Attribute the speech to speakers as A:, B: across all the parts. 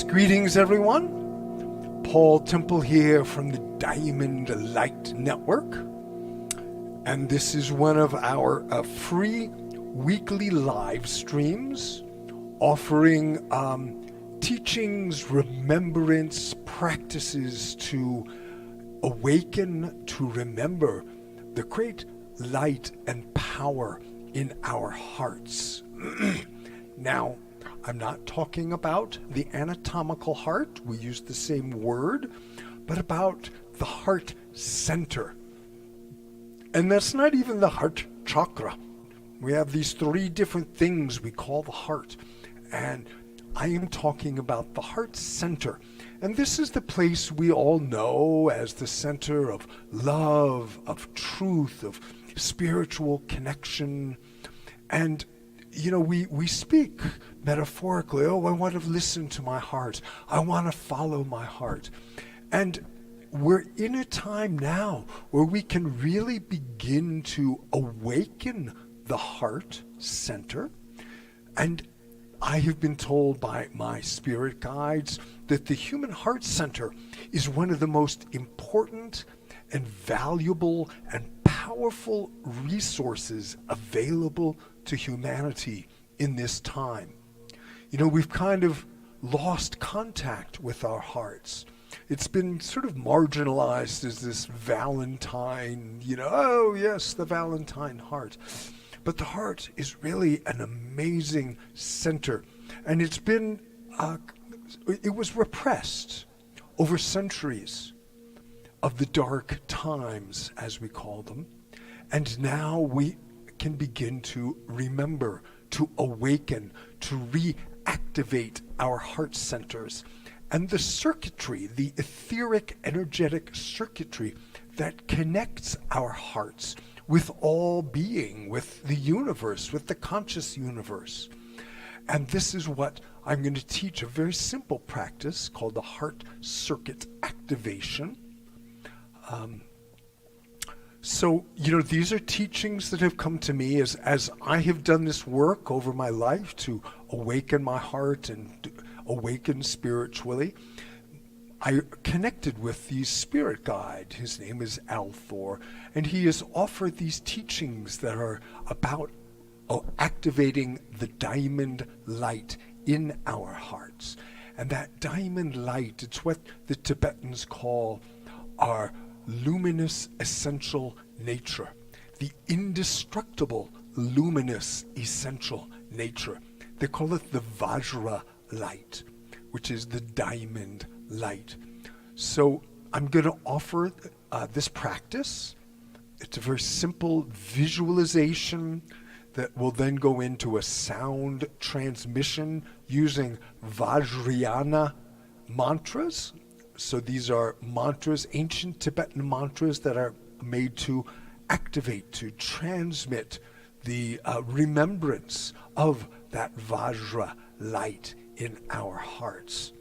A: Greetings, everyone. Paul Temple here from the Diamond Light Network. And this is one of our free weekly live streams offering teachings, remembrance, practices to awaken, to remember the great light and power in our hearts. Now, I'm not talking about the anatomical heart, we use the same word, but about the heart center. And that's not even the heart chakra. We have these three different things we call the heart. And I am talking about the heart center. And this is the place we all know as the center of love, of truth, of spiritual connection. And we speak metaphorically, I want to listen to my heart. I want to follow my heart. And we're in a time now where we can really begin to awaken the heart center. And I have been told by my spirit guides that the human heart center is one of the most important and valuable and powerful resources available to humanity in this time. We've kind of lost contact with our hearts. It's been sort of marginalized as this Valentine, oh yes, the Valentine heart. But the heart is really an amazing center. And it's been, it was repressed over centuries of the dark times, as we call them. And now we can begin to remember, to awaken, to reactivate our heart centers. And the circuitry, the etheric, energetic circuitry that connects our hearts with all being, with the universe, with the conscious universe. And this is what I'm going to teach, a very simple practice called the heart circuit activation. So, these are teachings that have come to me as I have done this work over my life to awaken my heart and awaken spiritually. I connected with the spirit guide. His name is Althor, and he has offered these teachings that are about activating the diamond light in our hearts. And that diamond light, it's what the Tibetans call our luminous essential nature, the indestructible luminous essential nature. They call it the Vajra light, which is the diamond light. So I'm going to offer this practice. It's a very simple visualization that will then go into a sound transmission using Vajrayana mantras. So these are mantras, ancient Tibetan mantras that are made to activate, to transmit the remembrance of that Vajra light in our hearts.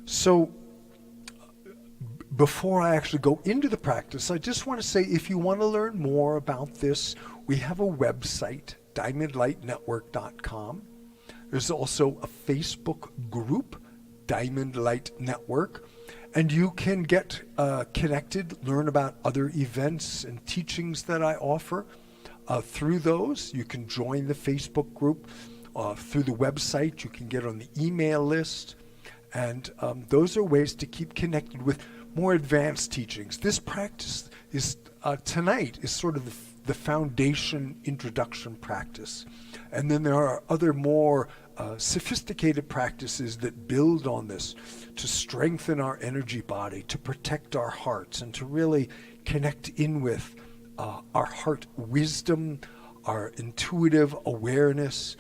A: So before I actually go into the practice, I just want to say if you want to learn more about this, we have a website, diamondlightnetwork.com. There's also a Facebook group, Diamond Light Network, and you can get connected, learn about other events and teachings that I offer through those. You can join the Facebook group through the website. You can get on the email list, and those are ways to keep connected with more advanced teachings. This practice is tonight is sort of the foundation introduction practice, and then there are other more sophisticated practices that build on this to strengthen our energy body, to protect our hearts, and to really connect in with our heart wisdom, our intuitive awareness,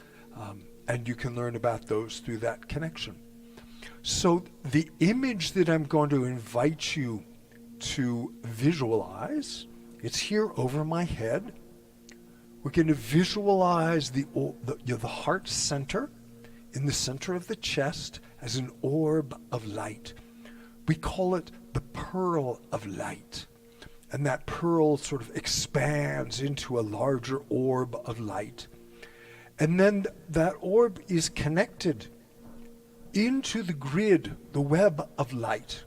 A: and you can learn about those through that connection. So the image that I'm going to invite you to visualize, it's here over my head. We're going to visualize the heart center in the center of the chest as an orb of light. We call it the pearl of light. And that pearl sort of expands into a larger orb of light. And then that orb is connected into the grid, the web of light,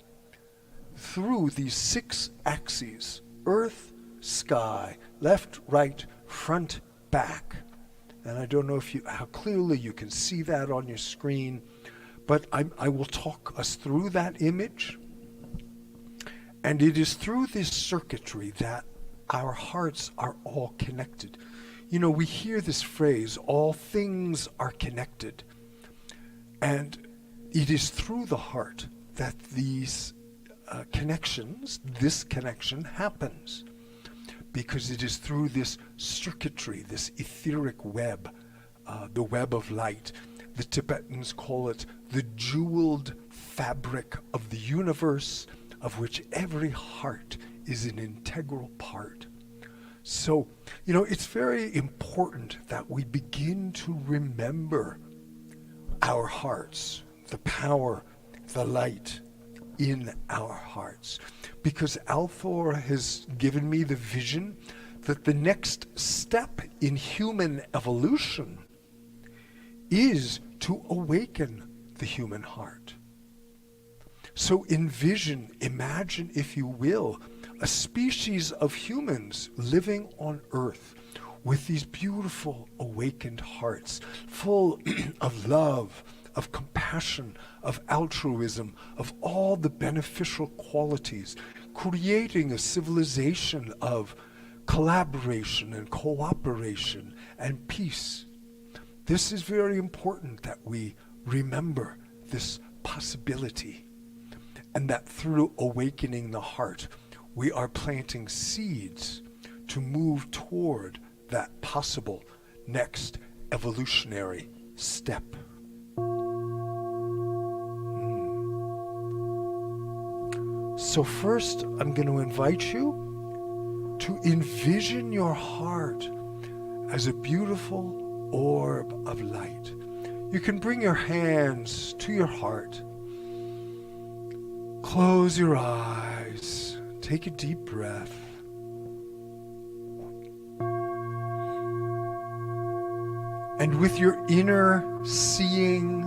A: through these 6 axes: earth, sky, left, right, front, back. And I don't know how clearly you can see that on your screen, but I will talk us through that image. And it is through this circuitry that our hearts are all connected. You know, we hear this phrase, all things are connected. And it is through the heart that these this connection happens. Because it is through this circuitry, this etheric web, the web of light. The Tibetans call it the jeweled fabric of the universe, of which every heart is an integral part. So, you know, it's very important that we begin to remember our hearts, the power, the light in our hearts. Because Althor has given me the vision that the next step in human evolution is to awaken the human heart. So imagine, if you will, a species of humans living on Earth with these beautiful awakened hearts, full of love, of compassion, of altruism, of all the beneficial qualities, creating a civilization of collaboration and cooperation and peace. This is very important that we remember this possibility, and that through awakening the heart, we are planting seeds to move toward that possible next evolutionary step. So first, I'm going to invite you to envision your heart as a beautiful orb of light. You can bring your hands to your heart. Close your eyes. Take a deep breath. And with your inner seeing,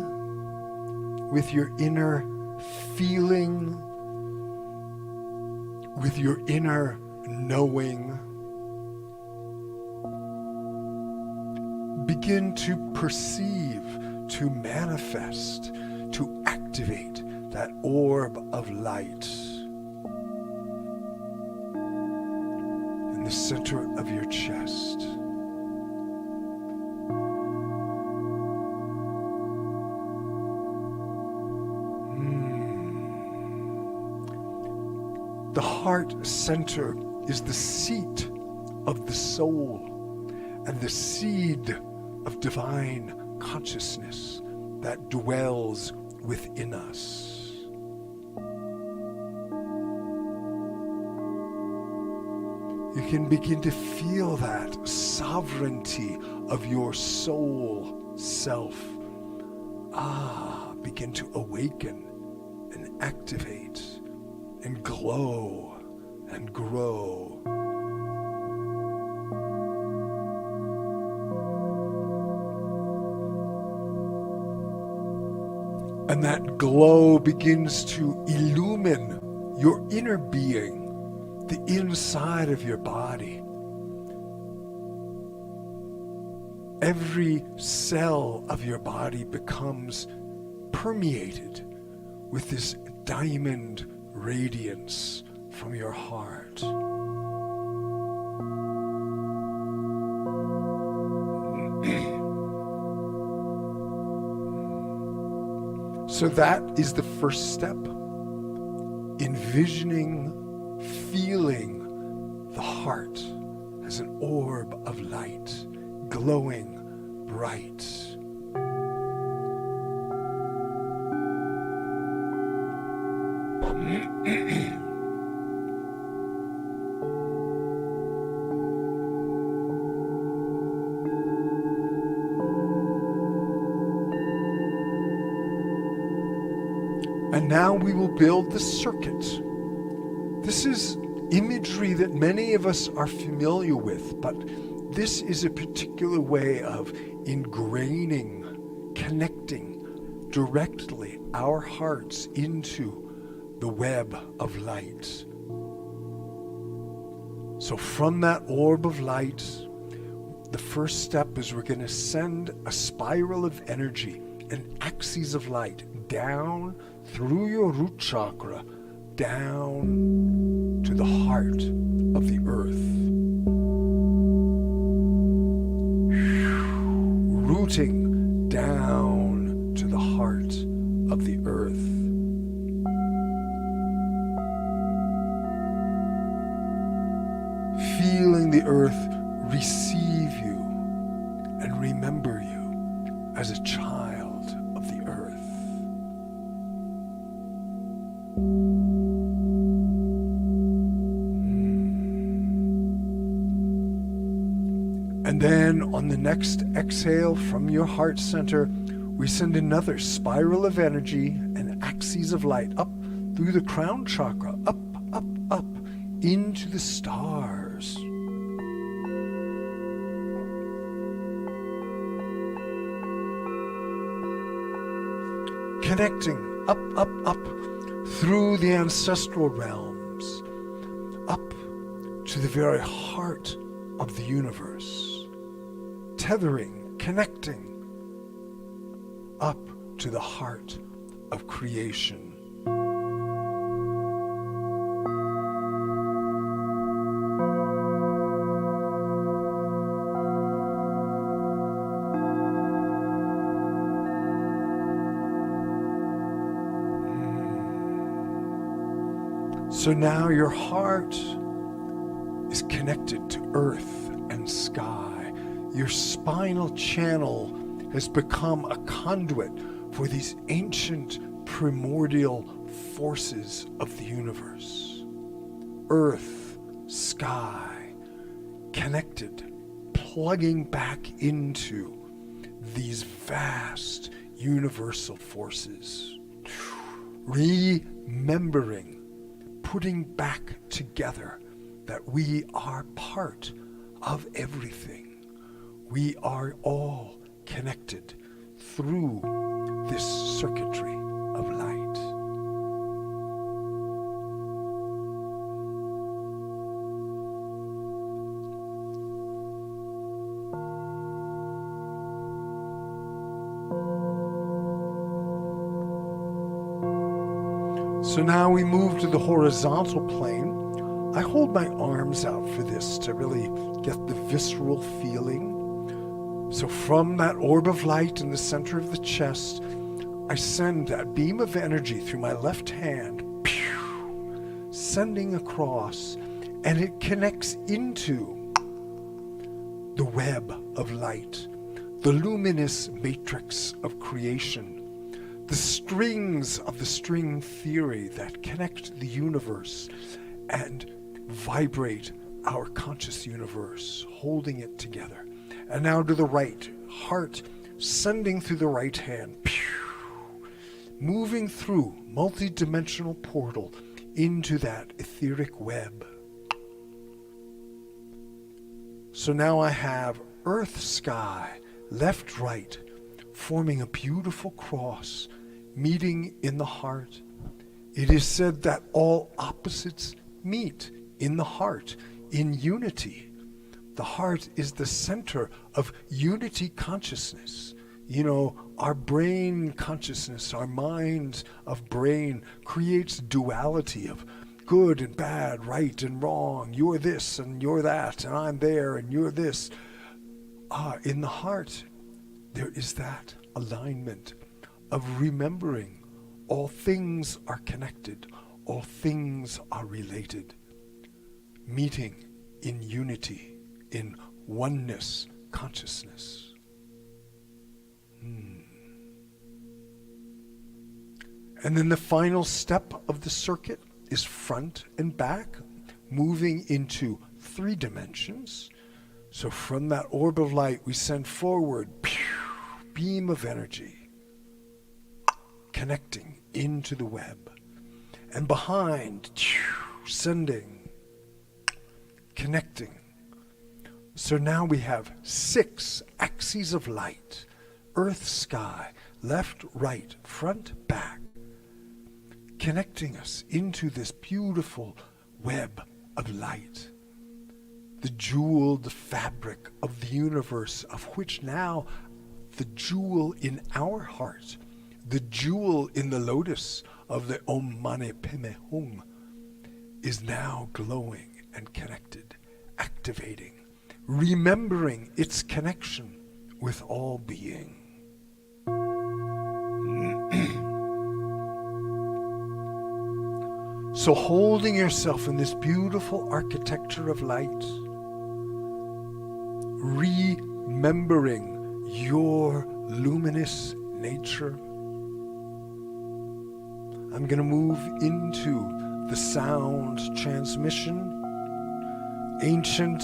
A: with your inner feeling, with your inner knowing, begin to perceive, to manifest, to activate that orb of light in the center of your chest. The heart center is the seat of the soul and the seed of divine consciousness that dwells within us. You can begin to feel that sovereignty of your soul self. Begin to awaken and activate and glow and grow. And that glow begins to illumine your inner being, the inside of your body. Every cell of your body becomes permeated with this diamond radiance from your heart. So that is the first step. Envisioning, feeling the heart as an orb of light, glowing bright. And now we will build the circuit. This is imagery that many of us are familiar with, but this is a particular way of ingraining, connecting directly our hearts into the web of light. So from that orb of light, the first step is we're going to send a spiral of energy, an axis of light, down through your root chakra, down to the heart of the earth. Rooting down to the heart of the earth. Feeling the earth receive you and remember you as a child of the earth. And then on the next exhale from your heart center, we send another spiral of energy, an axis of light up through the crown chakra, up, up, up, into the stars. Connecting up, up, up through the ancestral realms, up to the very heart of the universe. Tethering, connecting up to the heart of creation. So now your heart is connected to earth and sky. Your spinal channel has become a conduit for these ancient primordial forces of the universe. Earth, sky, connected, plugging back into these vast universal forces. Remembering, putting back together that we are part of everything. We are all connected through this circuitry of light. So now we move to the horizontal plane. I hold my arms out for this to really get the visceral feeling. So from that orb of light in the center of the chest, I send that beam of energy through my left hand, sending across, and it connects into the web of light, the luminous matrix of creation, the strings of the string theory that connect the universe and vibrate our conscious universe, holding it together. And now to the right, heart sending through the right hand, moving through multi-dimensional portal into that etheric web. So now I have earth, sky, left, right, forming a beautiful cross, meeting in the heart. It is said that all opposites meet in the heart, in unity. The heart is the center of unity consciousness. You know, our brain consciousness, our mind of brain creates duality of good and bad, right and wrong. You're this and you're that, and I'm there and you're this. In the heart, there is that alignment of remembering all things are connected, all things are related, meeting in unity, in oneness consciousness. And then the final step of the circuit is front and back, moving into 3 dimensions. So from that orb of light, we send forward, beam of energy, connecting into the web. And behind, sending, connecting. So now we have 6 axes of light, earth, sky, left, right, front, back, connecting us into this beautiful web of light. The jeweled fabric of the universe, of which now the jewel in our heart, the jewel in the lotus of the Om Mani Padme Hum, is now glowing and connected, activating, remembering its connection with all being. So holding yourself in this beautiful architecture of light, remembering your luminous nature, I'm going to move into the sound transmission, ancient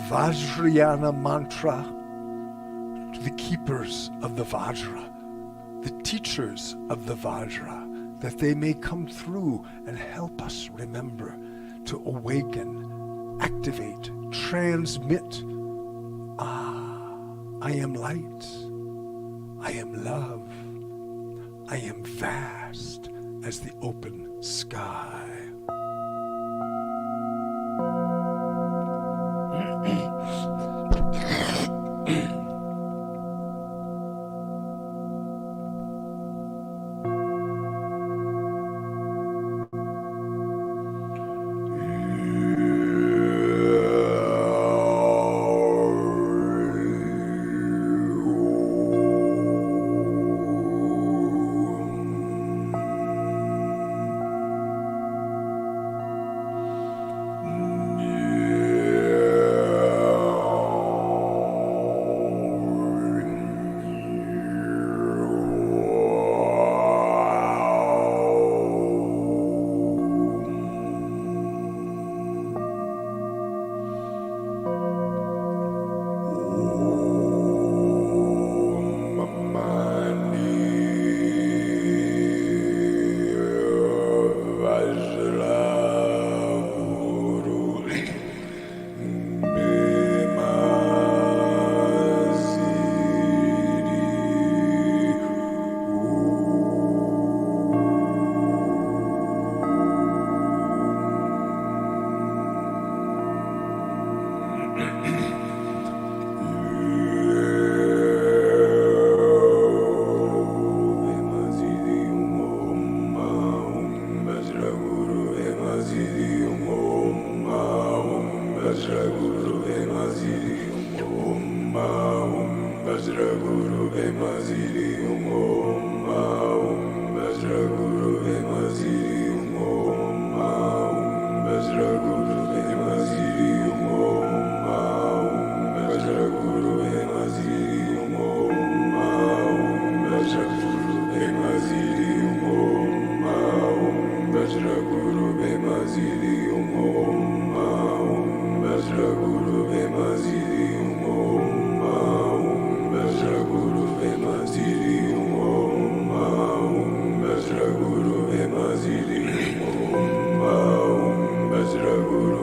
A: Vajrayana mantra to the keepers of the Vajra, the teachers of the Vajra, that they may come through and help us remember to awaken, activate, transmit. I am light. I am love. I am vast as the open sky.
B: Guru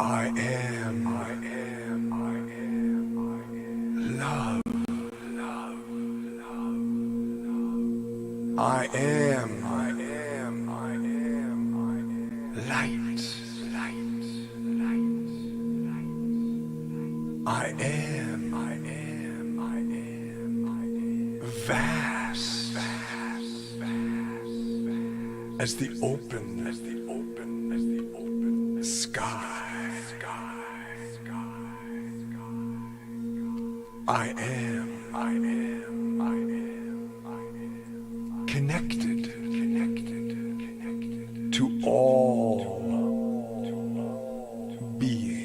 A: I am love. I am light. I am vast as the open sky. I am connected to all being.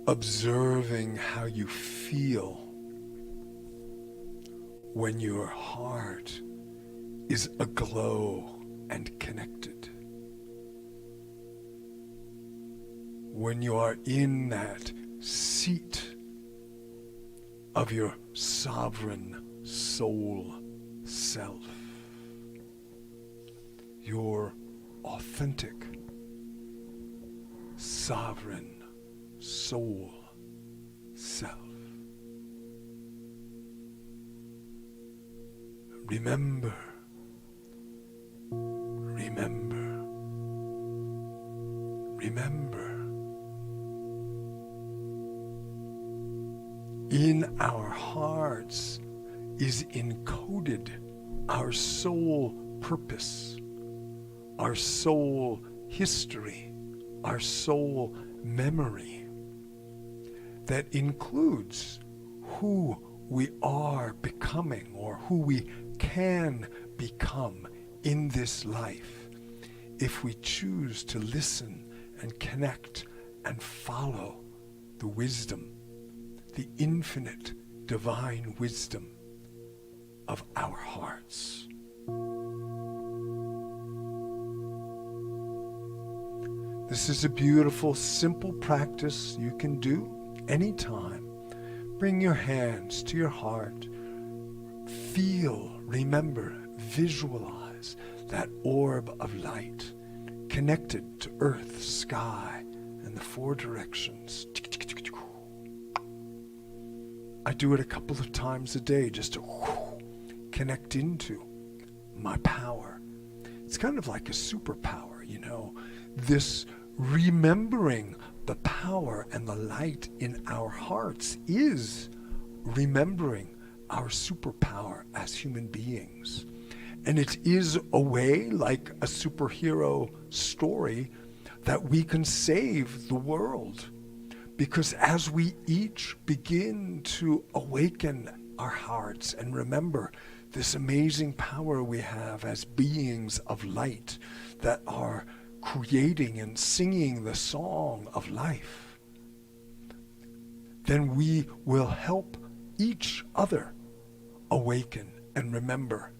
A: observing how you feel when your heart is aglow and connected. When you are in that seat of your sovereign soul self, your authentic sovereign soul self. Remember, remember, remember. In our hearts is encoded our soul purpose, our soul history, our soul memory that includes who we are becoming or who we can become in this life if we choose to listen and connect and follow the wisdom, the infinite divine wisdom of our hearts. This is a beautiful, simple practice you can do anytime. Bring your hands to your heart. Feel, remember, visualize that orb of light connected to earth, sky, and the four directions. I do it a couple of times a day just to connect into my power. It's kind of like a superpower, you know, this remembering the power and the light in our hearts is remembering our superpower as human beings. And it is a way, like a superhero story, that we can save the world. Because as we each begin to awaken our hearts and remember this amazing power we have as beings of light that are creating and singing the song of life, then we will help each other awaken and remember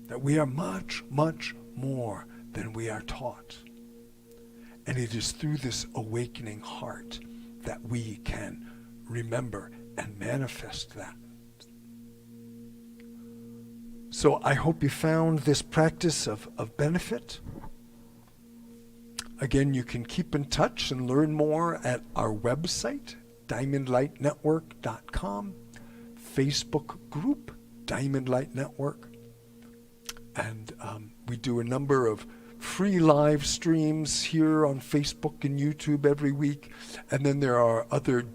A: that we are much, much more than we are taught. And it is through this awakening heart that we can remember and manifest that. So I hope you found this practice of benefit. Again, you can keep in touch and learn more at our website, diamondlightnetwork.com, Facebook group, Diamond Light Network. And we do a number of free live streams here on Facebook and YouTube every week. And then there are other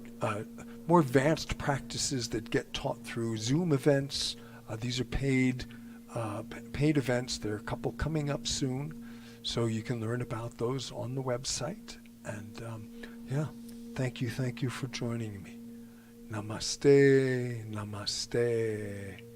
A: more advanced practices that get taught through Zoom events. These are paid events. There are a couple coming up soon. So you can learn about those on the website. And thank you for joining me. Namaste, namaste.